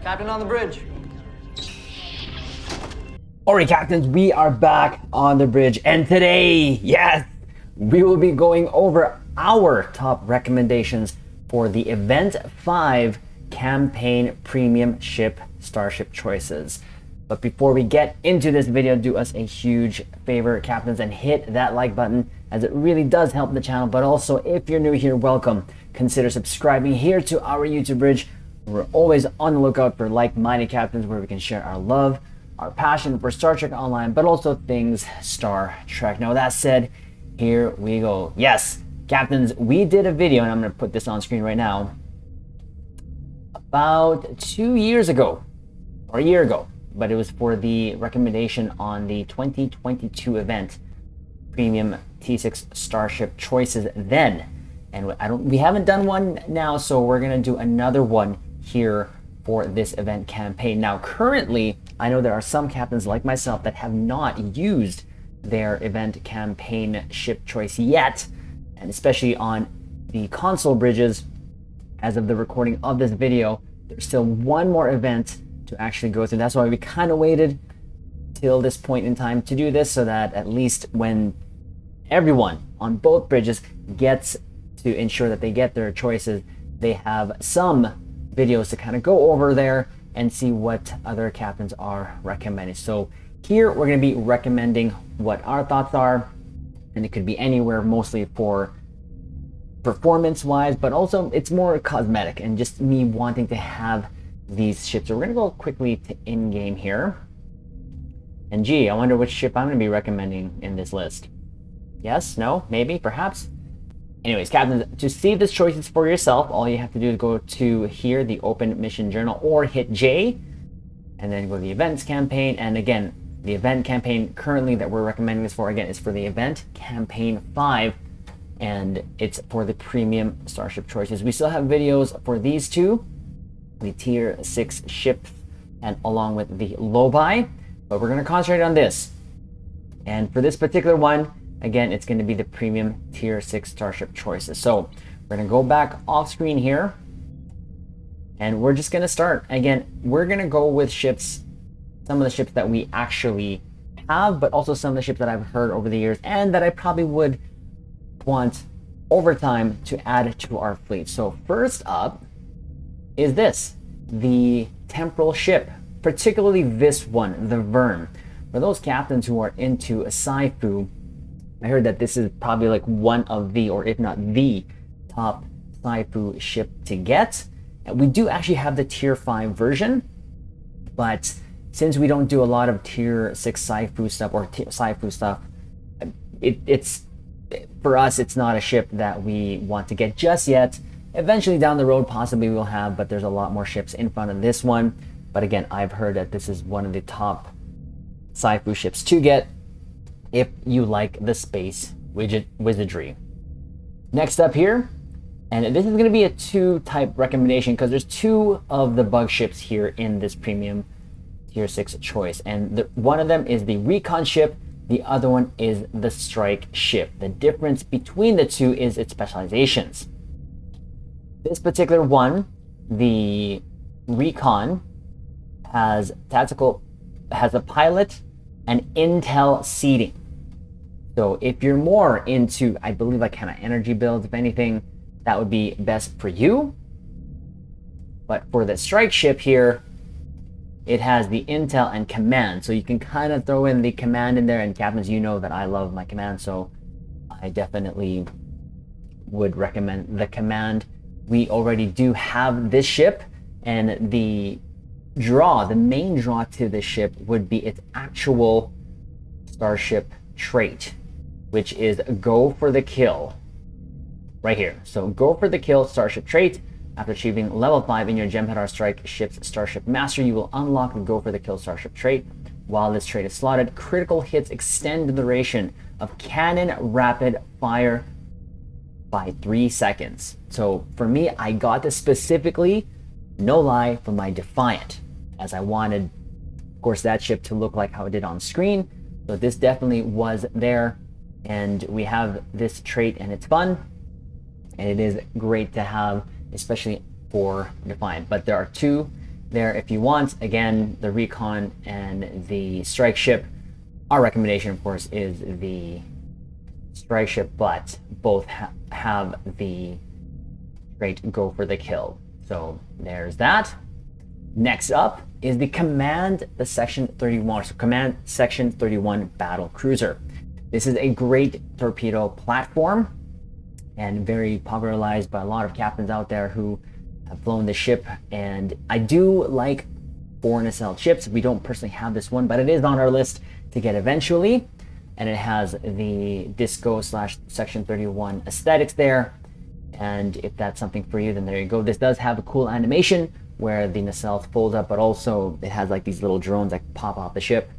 Captain on the bridge. Alright, captains, we are back on the bridge, and today, yes, we will be going over our top recommendations for the Event 5 Campaign Premium Ship Starship choices. But before we get into this video, do us a huge favor, captains, and hit that like button, as it really does help the channel. But also, if you're new here, welcome. Consider subscribing here to our YouTube bridge. We're always on the lookout for like-minded captains where we can share our love, our passion for Star Trek Online, but also things Star Trek. Now that said, here we go. Yes, captains, we did a video, and I'm going to put this on screen right now, about 2 years ago, or a year ago, but it was for the recommendation on the 2022 event, Premium T6 Starship choices then. And we haven't done one now, so we're going to do another one here for this event campaign. Now, currently, I know there are some captains like myself that have not used their event campaign ship choice yet, and especially on the console bridges. As of the recording of this video, there's still one more event to actually go through. That's why we kind of waited till this point in time to do this, so that at least when everyone on both bridges gets to ensure that they get their choices, they have some videos to kind of go over there and see what other captains are recommending. So here we're going to be recommending what our thoughts are, and it could be anywhere, mostly for performance wise, but also it's more cosmetic and just me wanting to have these ships. So we're going to go quickly to in-game here, and gee, I wonder which ship I'm going to be recommending in this list. Yes, no, maybe, perhaps. Anyways, captains, to see the choices for yourself, all you have to do is go to here, the Open Mission Journal, or hit J, and then go to the Events campaign. And again, the event campaign currently that we're recommending this for, again, is for the Event Campaign 5, and it's for the Premium Starship choices. We still have videos for these two, the Tier 6 ships, and along with the LLaP, but we're going to concentrate on this. And for this particular one, again, it's going to be the Premium Tier 6 Starship choices. So we're going to go back off screen here, and we're just going to start. Again, we're going to go with ships, some of the ships that we actually have, but also some of the ships that I've heard over the years and that I probably would want over time to add to our fleet. So first up is this, the temporal ship, particularly this one, the Verm. For those captains who are into sci-fi, I heard that this is probably like one of the, or if not the top sci-fi ship to get. And we do actually have the Tier 5 version, but since we don't do a lot of Tier 6 sci-fi stuff or sci-fi stuff, it's for us, it's not a ship that we want to get just yet. Eventually down the road, possibly we'll have, but there's a lot more ships in front of this one. But again, I've heard that this is one of the top sci-fi ships to get if you like the space wizardry. Next up here, and this is going to be a two-type recommendation because there's two of the bug ships here in this Premium Tier 6 choice, and one of them is the recon ship, the other one is the strike ship. The difference between the two is its specializations. This particular one, the recon, has a pilot and intel seating. So if you're more into, I believe, like kind of energy builds, if anything, that would be best for you. But for the strike ship here, it has the intel and command. So you can kind of throw in the command in there, and captains, you know that I love my command, so I definitely would recommend the command. We already do have this ship, and the main draw to this ship would be its actual Starship trait, which is go for the kill right here. So go for the kill Starship trait. After achieving level 5 in your Juggernaut Strike ship's Starship Master, you will unlock the go for the kill Starship trait. While this trait is slotted, critical hits extend the duration of cannon rapid fire by 3 seconds. So for me, I got this specifically, no lie, for my Defiant, as I wanted, of course, that ship to look like how it did on screen. So this definitely was there, and we have this trait, and it's fun, and it is great to have, especially for Defiant. But there are two there if you want. Again, the recon and the strike ship. Our recommendation, of course, is the strike ship, but both have the trait go for the kill. So there's that. Next up is the the Section 31, so Command Section 31 Battle Cruiser. This is a great torpedo platform and very popularized by a lot of captains out there who have flown the ship. And I do like foreign nacelle ships. We don't personally have this one, but it is on our list to get eventually. And it has the Disco / Section 31 aesthetics there. And if that's something for you, then there you go. This does have a cool animation where the nacelle folds up, but also it has like these little drones that pop off the ship.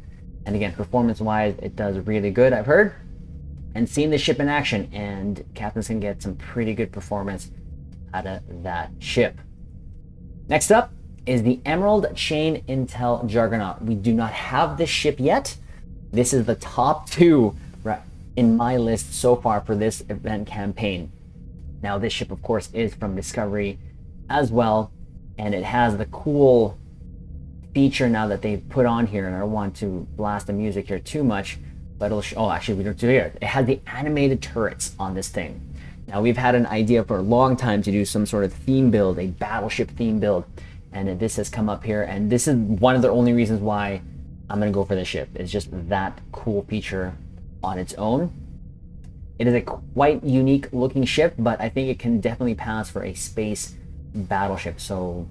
And again, performance-wise, it does really good, I've heard. And seen the ship in action, and captains can get some pretty good performance out of that ship. Next up is the Emerald Chain Intel Juggernaut. We do not have this ship yet. This is the top 2 in my list so far for this event campaign. Now, this ship, of course, is from Discovery as well, and it has the cool feature now that they've put on here, and I don't want to blast the music here too much, but it'll oh, actually, we don't do it. It has the animated turrets on this thing. Now, we've had an idea for a long time to do some sort of theme build, a battleship theme build, and this has come up here, and this is one of the only reasons why I'm going to go for this ship. It's just that cool feature on its own. It is a quite unique looking ship, but I think it can definitely pass for a space battleship, so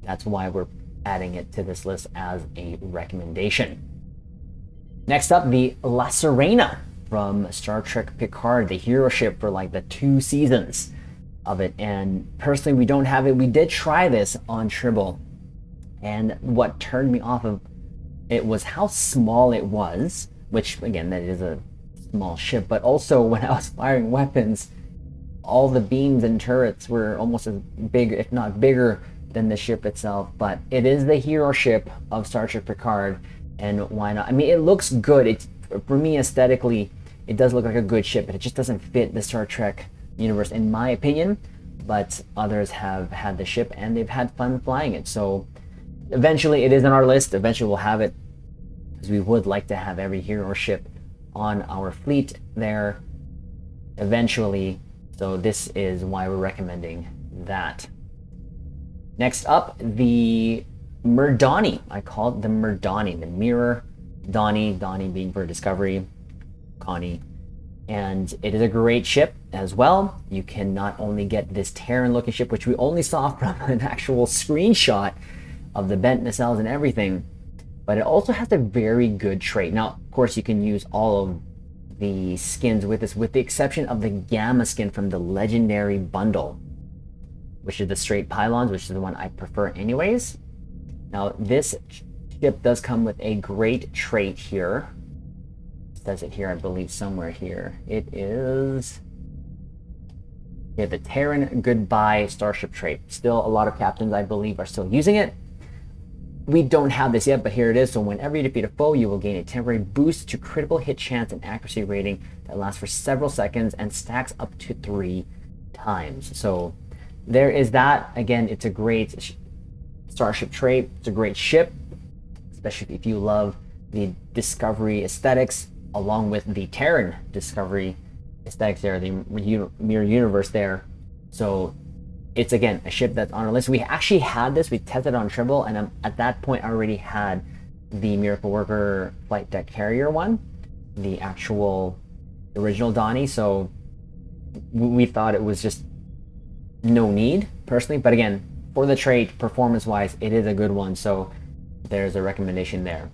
that's why we're adding it to this list as a recommendation. Next up, the Lerena from Star Trek Picard, the hero ship for like the 2 seasons of it. And personally, we don't have it. We did try this on Tribble, and what turned me off of it was how small it was, which again, that is a small ship, but also when I was firing weapons, all the beams and turrets were almost as big, if not bigger, than the ship itself. But it is the hero ship of Star Trek Picard, and why not? I mean, it looks good. It's, for me, aesthetically, it does look like a good ship, but it just doesn't fit the Star Trek universe, in my opinion. But others have had the ship, and they've had fun flying it. So eventually, it is on our list. Eventually, we'll have it, because we would like to have every hero ship on our fleet there eventually. So this is why we're recommending that. Next up, the Murdani. I call it the Murdani, the Mirror Donnie being for Discovery, Connie. And it is a great ship as well. You can not only get this Terran looking ship, which we only saw from an actual screenshot of the bent nacelles and everything, but it also has a very good trait. Now, of course, you can use all of the skins with this, with the exception of the Gamma skin from the Legendary Bundle, which is the straight pylons, which is the one I prefer anyways. Now, this ship does come with a great trait here. It says it here, I believe, somewhere here. It is the Terran Goodbye Starship trait. Still, a lot of captains, I believe, are still using it. We don't have this yet, but here it is. So whenever you defeat a foe, you will gain a temporary boost to critical hit chance and accuracy rating that lasts for several seconds and stacks up to 3 times. So there is that. Again, it's a great Starship trait. It's a great ship, especially if you love the Discovery aesthetics, along with the Terran Discovery aesthetics there, the mirror universe there. So it's, again, a ship that's on our list. We actually had this. We tested on Tribble, and at that point I already had the Miracle Worker flight deck carrier one, the actual original Donnie. So we thought it was just no need, personally. But again, for the trait, performance-wise, it is a good one. So there's a recommendation there.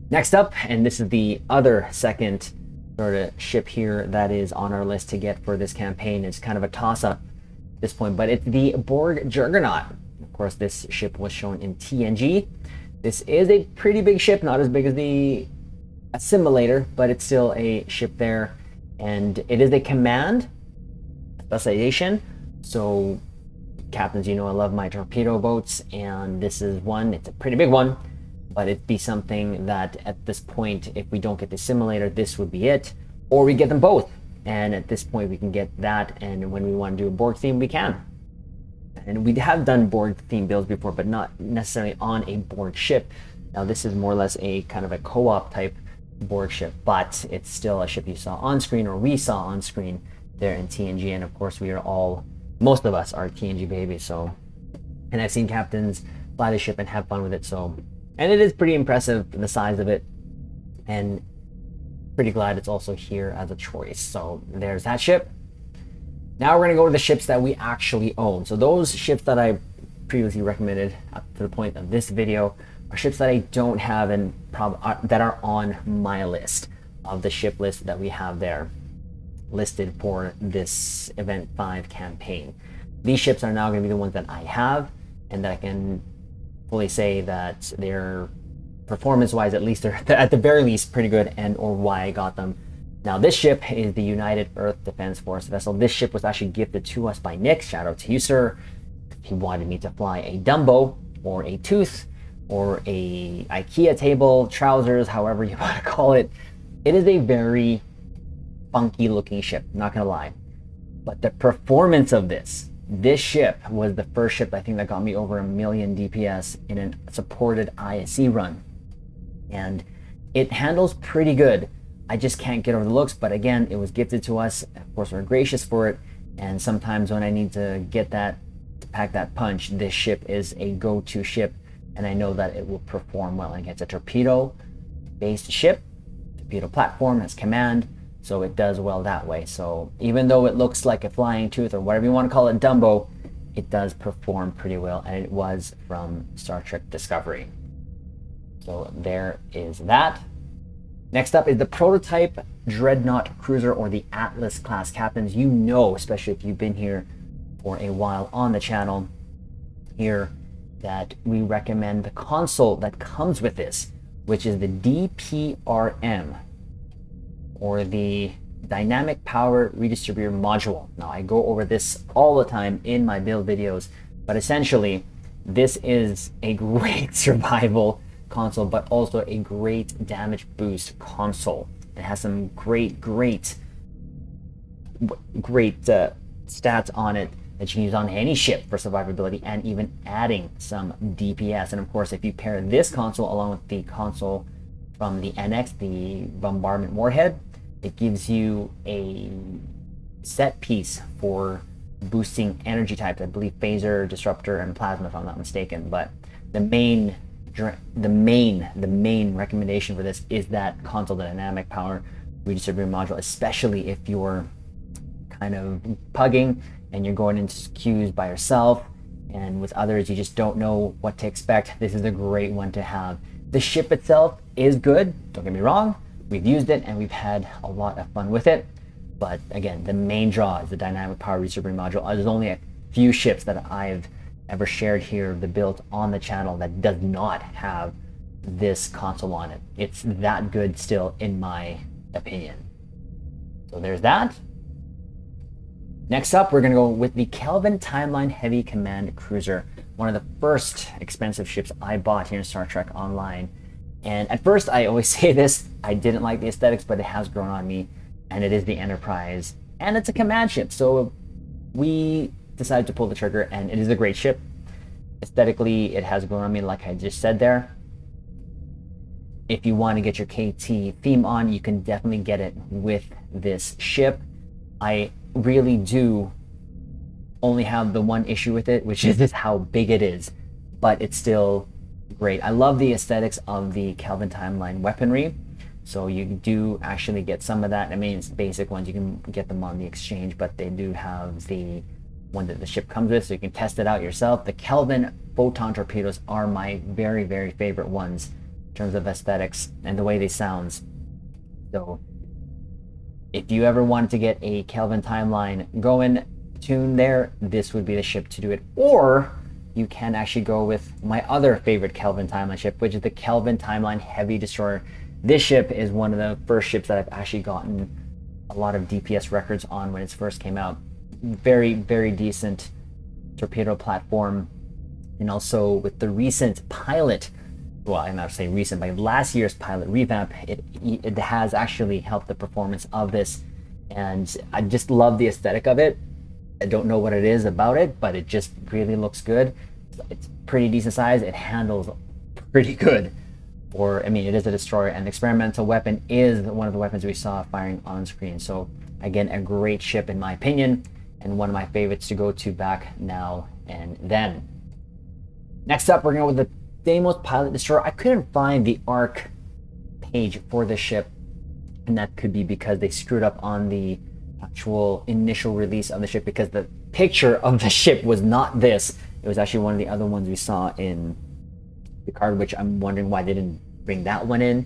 Next up, and this is the other second sort of ship here that is on our list to get for this campaign. It's kind of a toss-up this point, but it's the Borg Juggernaut. Of course, this ship was shown in TNG. This is a pretty big ship, not as big as the Assimilator, but it's still a ship there, and it is a command specialization. So captains, you know I love my torpedo boats, and this is one. It's a pretty big one, but it'd be something that at this point, if we don't get the Assimilator, this would be it, or we get them both. And at this point, we can get that, and when we want to do a Borg theme, we can. And we have done board theme builds before, but not necessarily on a board ship. Now this is more or less a kind of a co-op type board ship, but it's still a ship you saw on screen, or we saw on screen there in TNG. And of course we are all, most of us are TNG babies. So, and I've seen captains fly the ship and have fun with it. So, and it is pretty impressive, the size of it, and pretty glad it's also here as a choice. So there's that ship. Now we're going to go to the ships that we actually own. So those ships that I previously recommended up to the point of this video are ships that I don't have and that are on my list of the ship list that we have there listed for this Event 5 campaign. These ships are now going to be the ones that I have, and that I can fully say that they're performance-wise, at least they're at the very least pretty good, and or why I got them. Now this ship is the United Earth Defense Force vessel. This ship was actually gifted to us by Nick. Shout out to you, sir. He wanted me to fly a Dumbo or a Tooth or a IKEA table, trousers, however you want to call it. It is a very funky looking ship, not gonna lie. But the performance of this ship was the first ship I think that got me over 1 million DPS in a supported ISE run. And it handles pretty good. I just can't get over the looks, but again, it was gifted to us. Of course, we're gracious for it. And sometimes when I need to get that, to pack that punch, this ship is a go-to ship. And I know that it will perform well. And it's a torpedo-based ship, torpedo platform, has command, so it does well that way. So even though it looks like a flying tooth or whatever you want to call it, Dumbo, it does perform pretty well, and it was from Star Trek Discovery. So there is that. Next up is the prototype Dreadnought cruiser, or the Atlas class captains. You know, especially if you've been here for a while on the channel here, that we recommend the console that comes with this, which is the DPRM, or the Dynamic Power Redistributor Module. Now I go over this all the time in my build videos, but essentially this is a great survival console, but also a great damage boost console. It has some great stats on it that you can use on any ship for survivability, and even adding some DPS. And of course, if you pair this console along with the console from the NX, the bombardment warhead, it gives you a set piece for boosting energy types. I believe phaser, disruptor, and plasma, if I'm not mistaken. But the main recommendation for this is that console, the Dynamic Power Redistributor Module, especially if you're kind of pugging and you're going into queues by yourself, and with others you just don't know what to expect. This is a great one to have. The ship itself is good, don't get me wrong. We've used it and we've had a lot of fun with it. But again, the main draw is the Dynamic Power Redistributor Module. There's only a few ships that I've ever shared here, the build on the channel, that does not have this console on it. It's that good still, in my opinion. So there's that. Next up, we're going to go with the Kelvin Timeline Heavy Command Cruiser, one of the first expensive ships I bought here in Star Trek Online. And at first, I always say this, I didn't like the aesthetics, but it has grown on me, and it is the Enterprise, and it's a command ship. So we decided to pull the trigger, and it is a great ship. Aesthetically, it has grown on me, like I just said there. If you want to get your KT theme on, you can definitely get it with this ship. I really do only have the one issue with it, which is just how big it is, but it's still great. I love the aesthetics of the Kelvin Timeline weaponry. So you do actually get some of that. I mean, it's basic ones, you can get them on the exchange, but they do have the one that the ship comes with, so you can test it out yourself. The Kelvin photon torpedoes are my very, very favorite ones in terms of aesthetics and the way they sound. So if you ever wanted to get a Kelvin Timeline going tune there, this would be the ship to do it. Or you can actually go with my other favorite Kelvin Timeline ship, which is the Kelvin Timeline Heavy Destroyer. This ship is one of the first ships that I've actually gotten a lot of DPS records on when it first came out. Very, very decent torpedo platform. And also with the recent pilot, well, I'm not saying recent, but last year's pilot revamp, it has actually helped the performance of this. And I just love the aesthetic of it. I don't know what it is about it, but it just really looks good. It's pretty decent size. It handles pretty good. Or, I mean, it is a destroyer, and the experimental weapon is one of the weapons we saw firing on screen. So, again, a great ship in my opinion, and one of my favorites to go to back now and then. Next up, we're going with the Damos Pilot Destroyer. I couldn't find the ARC page for this ship, and that could be because they screwed up on the actual initial release of the ship, because the picture of the ship was not this. It was actually one of the other ones we saw in the card, which I'm wondering why they didn't bring that one in,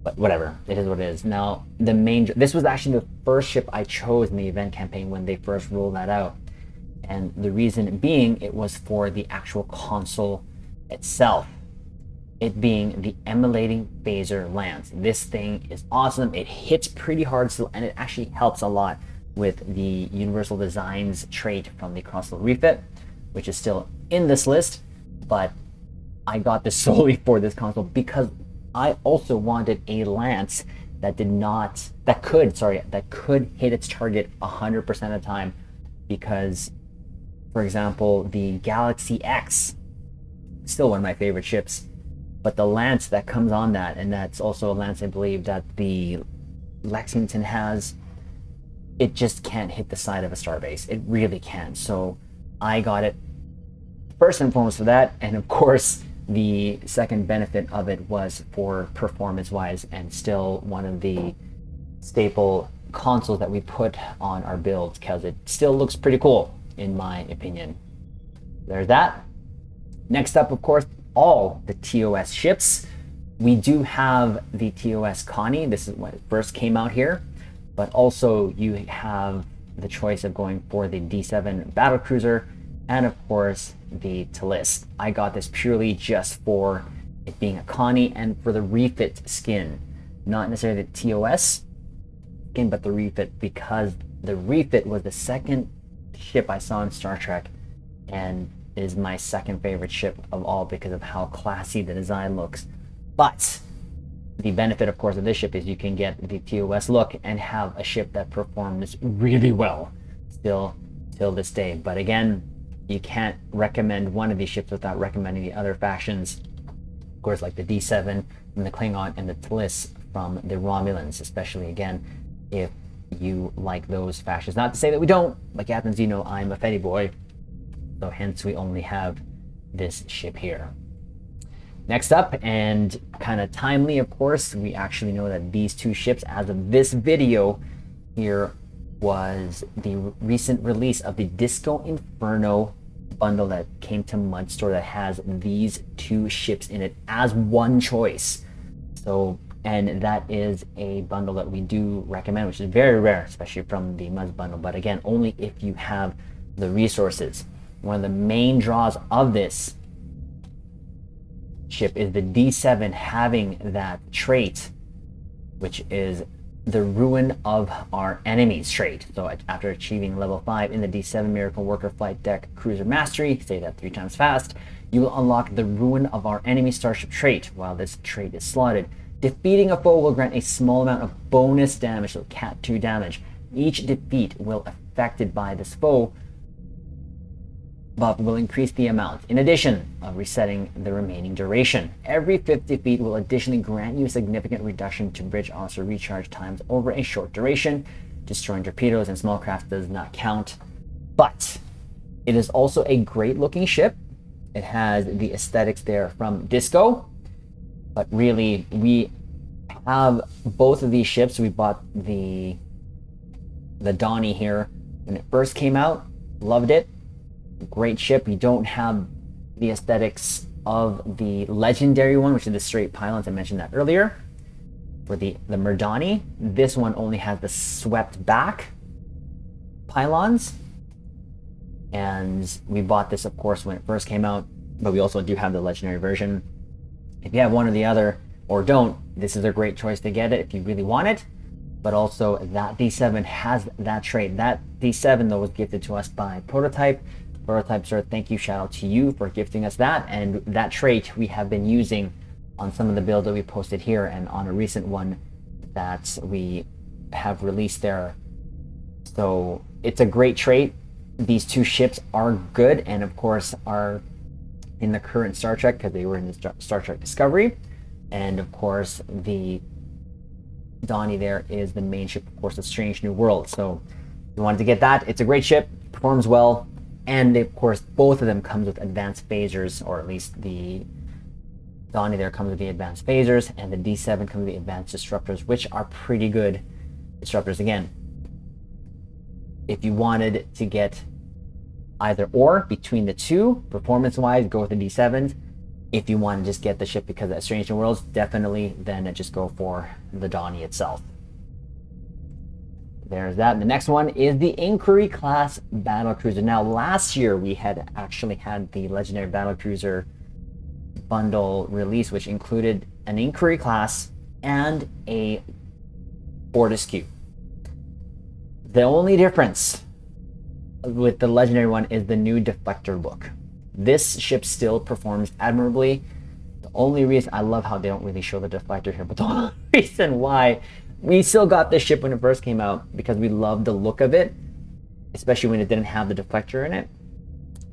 but whatever, it is what it is. Now, this was actually the first ship I chose in the event campaign when they first rolled that out, and the reason being, it was for the actual console itself, it being the emulating phaser lance. This thing is awesome. It hits pretty hard still, and it actually helps a lot with the Universal Designs trait from the Crossfield refit, which is still in this list, but I got this solely for this console because I also wanted a lance that could hit its target 100% of the time, because, for example, the Galaxy X, still one of my favorite ships, but the lance that comes on that, and that's also a lance I believe that the Lexington has, it just can't hit the side of a starbase. It really can't. So I got it first and foremost for that, and of course the second benefit of it was for performance wise, and still one of the staple consoles that we put on our builds, because it still looks pretty cool in my opinion. There's that. Next up, of course, all the TOS ships. We do have the TOS Connie. This is when it first came out here, but also you have the choice of going for the D7 battlecruiser, and of course the TOS. I got this purely just for it being a Connie and for the refit skin, not necessarily the TOS skin, but the refit, because the refit was the second ship I saw in Star Trek, and is my second favorite ship of all because of how classy the design looks. But the benefit, of course, of this ship is you can get the TOS look and have a ship that performs really well still till this day. But again, you can't recommend one of these ships without recommending the other factions, of course, like the D7 from the Klingon and the TOS from the Romulans, especially again if you like those factions. Not to say that we don't, like happens, you know, I'm a Fetty boy, so hence we only have this ship here. Next up, and kind of timely, of course, we actually know that these two ships, as of this video here, was the recent release of the Disco Inferno bundle that came to Mud Store that has these two ships in it as one choice. So, and that is a bundle that we do recommend, which is very rare, especially from the Mud bundle, but again, only if you have the resources. One of the main draws of this ship is the D7 having that trait, which is the Ruin of Our Enemies trait. So after achieving level 5 in the D7 Miracle Worker Flight Deck Cruiser Mastery, say that 3 times fast, you will unlock the Ruin of Our Enemy Starship trait. While this trait is slotted, defeating a foe will grant a small amount of bonus damage, so Cat 2 damage. Each defeat will affected by this foe buff will increase the amount, in addition of resetting the remaining duration. Every 50 feet will additionally grant you a significant reduction to bridge officer recharge times over a short duration. Destroying torpedoes and small craft does not count, but it is also a great looking ship. It has the aesthetics there from Disco, but really we have both of these ships. We bought the Donnie here when it first came out, loved it. Great ship. You don't have the aesthetics of the legendary one, which is the straight pylons. I mentioned that earlier. For the Murdani, this one only has the swept back pylons, and we bought this, of course, when it first came out, but we also do have the legendary version. If you have one or the other, or don't, this is a great choice to get it if you really want it. But also that D7 has that trait. That D7 though was gifted to us by Prototype. Prototype, sir, thank you, shout out to you for gifting us that, and that trait we have been using on some of the builds that we posted here and on a recent one that we have released there. So it's a great trait. these two ships are good, and of course are in the current Star Trek because they were in the Star Trek Discovery. And of course, the Donnie there is the main ship, of course, of Strange New World. So if you wanted to get that, it's a great ship, performs well, and of course, both of them comes with advanced phasers, or at least the Donnie there comes with the advanced phasers, and the D7 comes with the advanced disruptors, which are pretty good disruptors. Again, if you wanted to get either or between the two, performance-wise, go with the D7s. If you want to just get the ship because of Strange New Worlds, definitely then just go for the Donnie itself. There's that. And the next one is the Inquiry class battlecruiser. Now, last year we had actually had the Legendary Battlecruiser bundle release, which included an Inquiry class and a Fortescue. The only difference with the Legendary one is the new deflector look. This ship still performs admirably. The only reason, I love how they don't really show the deflector here, but the only reason why we still got this ship when it first came out, because we loved the look of it, especially when it didn't have the deflector in it.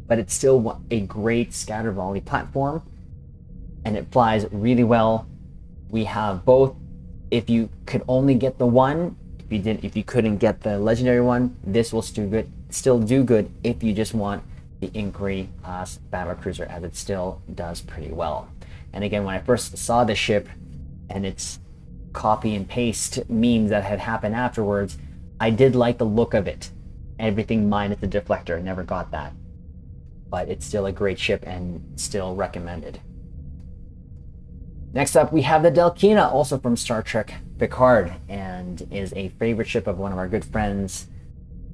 But it's still a great scatter volley platform, and it flies really well. We have both. If you could only get the one, if you couldn't get the Legendary one, this will still do good if you just want the Inquiry class battlecruiser, as it still does pretty well. And again, when I first saw this ship and its copy and paste memes that had happened afterwards, I did like the look of it. Everything minus the deflector. I never got that. But it's still a great ship and still recommended. Next up, we have the Delina, also from Star Trek Picard, and is a favorite ship of one of our good friends,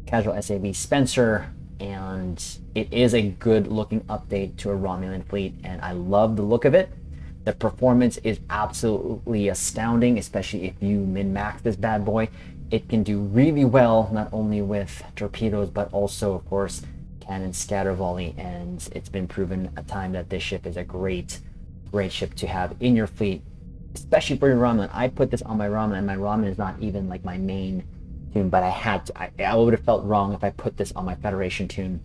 Casual SAB Spencer. And it is a good looking update to a Romulan fleet, and I love the look of it. The performance is absolutely astounding, especially if you min-max this bad boy. It can do really well, not only with torpedoes, but also, of course, cannon scatter volley, and it's been proven a time that this ship is a great ship to have in your fleet, especially for your Romulan. I put this on my Romulan, and my Romulan is not even like my main tune, but I had to. I would have felt wrong if I put this on my Federation tune.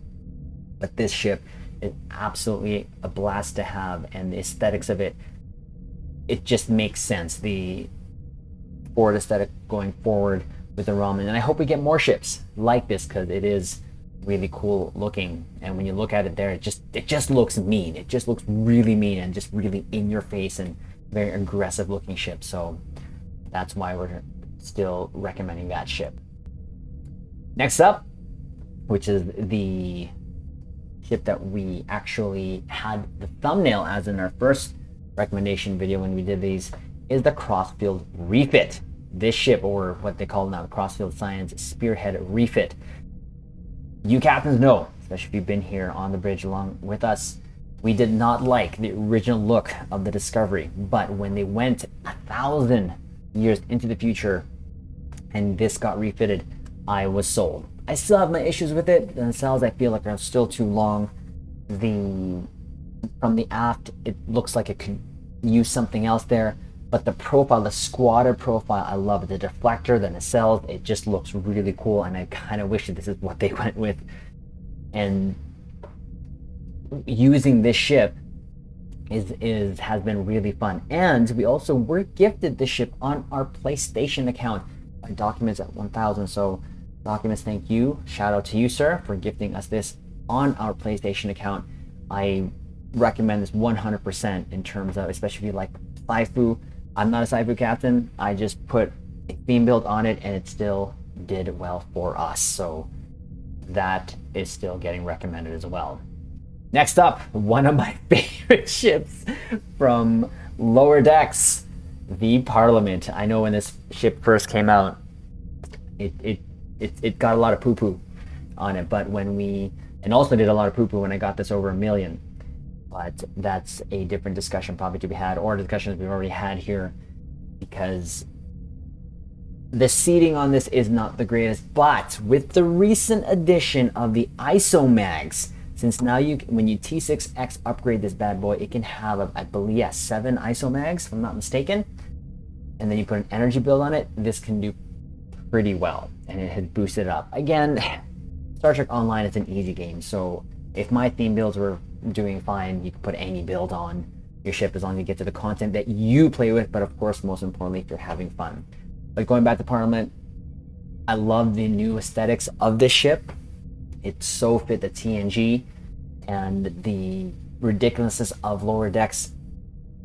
But this ship is absolutely a blast to have, and the aesthetics of it, it just makes sense. The forward aesthetic going forward with the Romulan, and I hope we get more ships like this, because it is really cool looking. And when you look at it there, it just looks mean. It just looks really mean and just really in your face and very aggressive looking ship. So that's why we're still recommending that ship. Next up, which is the ship that we actually had the thumbnail as in our first recommendation video when we did these, is the Crossfield refit. This ship, or what they call now the Crossfield Science Spearhead refit. You captains know, especially if you've been here on the bridge along with us, we did not like the original look of the Discovery, but when they went 1,000 years into the future and this got refitted, I was sold. I still have my issues with it. The nacelles, I feel like, are still too long. From the aft, it looks like it could use something else there, but the profile, the squatter profile, I love it. The deflector, the nacelles, it just looks really cool, and I kind of wish that this is what they went with. And using this ship has been really fun. And we also were gifted this ship on our PlayStation account by Documents at 1000. So Documents, thank you. Shout out to you, sir, for gifting us this on our PlayStation account. I recommend this 100% in terms of, especially if you like Sci-Fu. I'm not a Sci-Fu captain. I just put a theme build on it, and it still did well for us. So that is still getting recommended as well. Next up, one of my favorite ships from Lower Decks, the Parliament. I know when this ship first came out, it got a lot of poo-poo on it, but and also did a lot of poo-poo when I got this over 1 million. But that's a different discussion probably to be had, or discussions we've already had here, because the seating on this is not the greatest. But with the recent addition of the ISO mags, since now when you T6X upgrade this bad boy, it can have, I believe, 7 ISO mags, if I'm not mistaken. And then you put an energy build on it, this can do pretty well, and it has boosted up. Again, Star Trek Online is an easy game, so if my theme builds were doing fine, you can put any build on your ship as long as you get to the content that you play with, but of course, most importantly, if you're having fun. But going back to Parliament, I love the new aesthetics of this ship. It so fit the TNG and the ridiculousness of lower decks.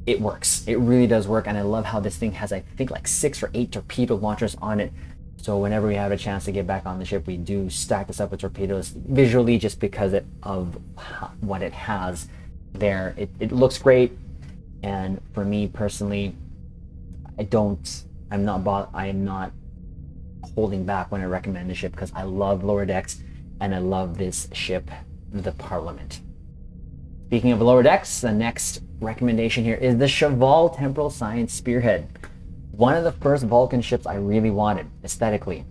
It works. It really does work, and I love how this thing has, I think, like 6 or 8 torpedo launchers on it. So whenever we have a chance to get back on the ship, we do stack this up with torpedoes visually, just because of what it has there. It looks great, and for me personally, I'm not holding back when I recommend the ship, because I love lower decks and I love this ship, the Parliament. Speaking of lower decks, the next recommendation here is the Shaval Temporal Science Spearhead. One of the first Vulcan ships I really wanted aesthetically.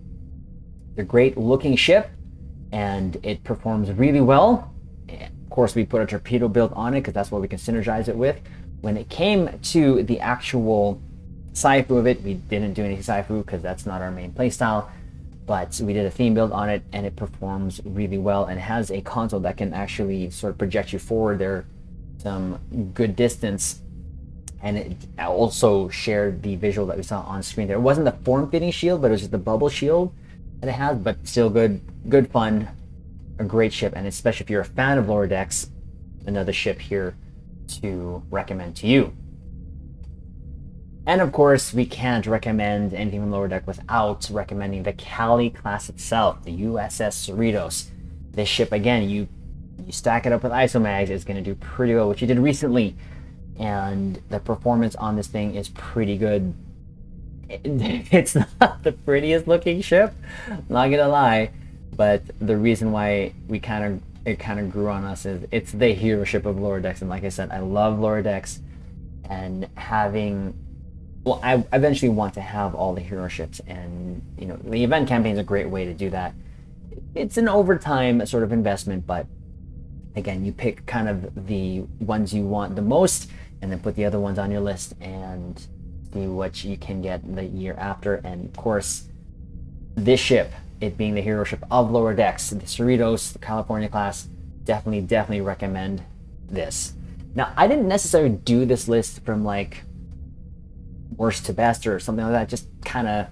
It's a great looking ship and it performs really well. Of course, we put a torpedo build on it because that's what we can synergize it with. When it came to the actual sci-fi of it, we didn't do any sci-fi because that's not our main playstyle, but we did a theme build on it and it performs really well and has a console that can actually sort of project you forward there some good distance. And it also shared the visual that we saw on screen there. It wasn't the form-fitting shield, but it was just the bubble shield that it has, but still good fun, a great ship, and especially if you're a fan of lower decks, another ship here to recommend to you. And of course, we can't recommend anything from lower deck without recommending the Kali class itself, the USScitos. This ship, again, you stack it up with isomags, it's going to do pretty well, which you did recently. And the performance on this thing is pretty good. It's not the prettiest looking ship, not gonna lie, but the reason why it kind of grew on us is it's the hero ship of lower decks. And like I said, I love lower decks, and I eventually want to have all the hero ships, and the event campaign is a great way to do that. It's an overtime sort of investment, but again, you pick kind of the ones you want the most and then put the other ones on your list and see what you can get the year after. And of course, this ship, it being the hero ship of lower decks, the Cerritos, the California class, definitely recommend this. Now, I didn't necessarily do this list from like worst to best or something like that, just kind of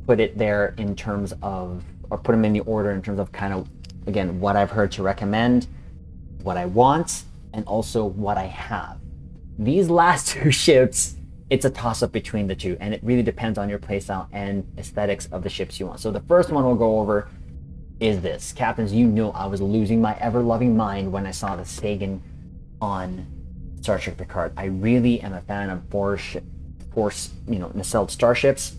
put it there in terms of, or put them in the order in terms of kind of, again, what I've heard to recommend, what I want, and also what I have. These last two ships, it's a toss-up between the two, and it really depends on your playstyle and aesthetics of the ships you want. So the first one we'll go over is this. Captains, I was losing my ever-loving mind when I saw the Sagan on Star Trek Picard. I really am a fan of nacelled starships,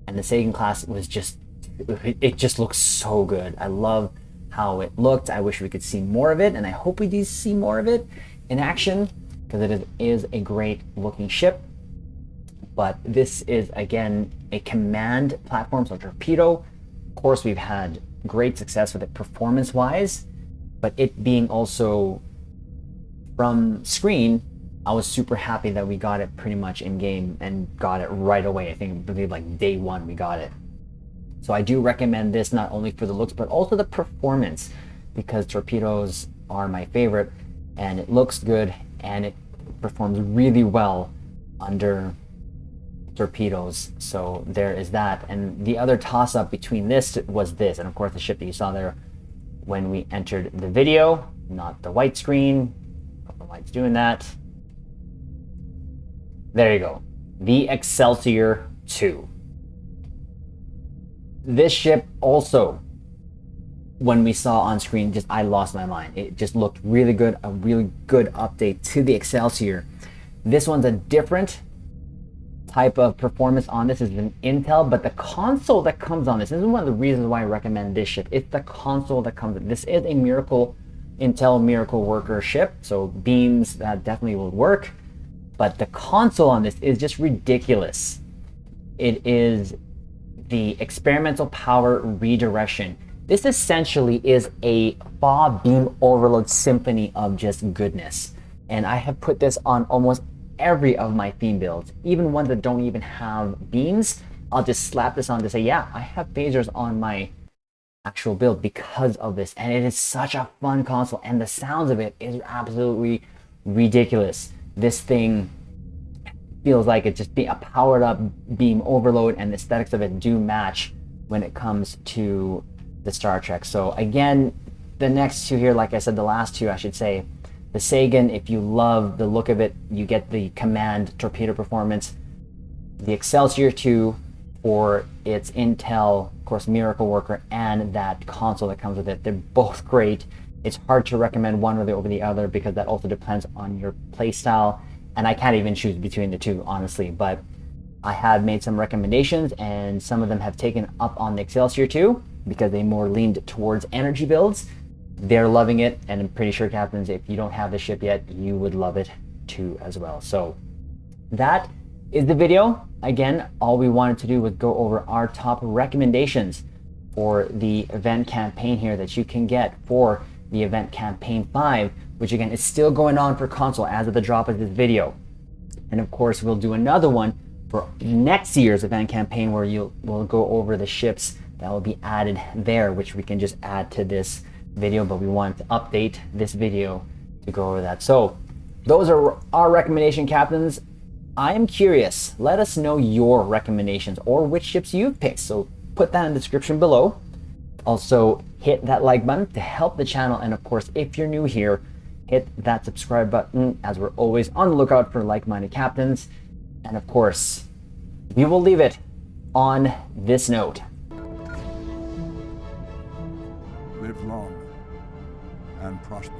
and the Sagan class was it just looks so good. I love how it looked. I wish we could see more of it, and I hope we do see more of it in action, because it is a great looking ship. But this is, again, a command platform, so torpedo. Of course, we've had great success with it performance-wise, but it being also from screen, I was super happy that we got it pretty much in-game and got it right away. I believe like day one we got it. So I do recommend this not only for the looks, but also the performance, because torpedoes are my favorite, and it looks good, and it performs really well under torpedoes. So there is that. And the other toss-up between this was this, and of course the ship that you saw there when we entered the video, not the white screen. I don't know why it's doing that. There you go. The Excelsior 2. This ship also, when we saw on screen, I lost my mind. It just looked really good, a really good update to the Excelsior. This one's a different type of performance on this. Is an Intel, but the console that comes on this is one of the reasons why I recommend this ship. It's the console that comes in. This is a Intel Miracle Worker ship, so beams that definitely will work, but the console on this is just ridiculous. It is the experimental power redirection. This essentially is a FA beam overload symphony of just goodness. And I have put this on almost every of my theme builds, even ones that don't even have beams. I'll just slap this on to say, yeah, I have phasers on my actual build because of this. And it is such a fun console, and the sounds of it is absolutely ridiculous. This thing feels like it's just a powered up beam overload, and the aesthetics of it do match when it comes to the Star Trek. So again, the next two here, like I said, the last two I should say, the Sagan, if you love the look of it, you get the Command torpedo performance. The Excelsior 2 for its Intel, of course, Miracle Worker, and that console that comes with it. They're both great. It's hard to recommend one over the other because that also depends on your playstyle, and I can't even choose between the two, honestly. But I have made some recommendations, and some of them have taken up on the Excelsior 2 because they more leaned towards energy builds. They're loving it, and I'm pretty sure, captains, if you don't have the ship yet, you would love it too as well. So that is the video. Again, all we wanted to do was go over our top recommendations for the event campaign here that you can get for the event campaign 5, which again is still going on for console as of the drop of this video. And of course, we'll do another one for next year's event campaign where we'll go over the ships that will be added there, which we can just add to this video, but we want to update this video to go over that. So those are our recommendation, captains. I am curious, let us know your recommendations or which ships you've picked. So put that in the description below. Also hit that like button to help the channel, and of course, if you're new here, hit that subscribe button, as we're always on the lookout for like-minded captains. And of course, we will leave it on this note. Live long and prosper.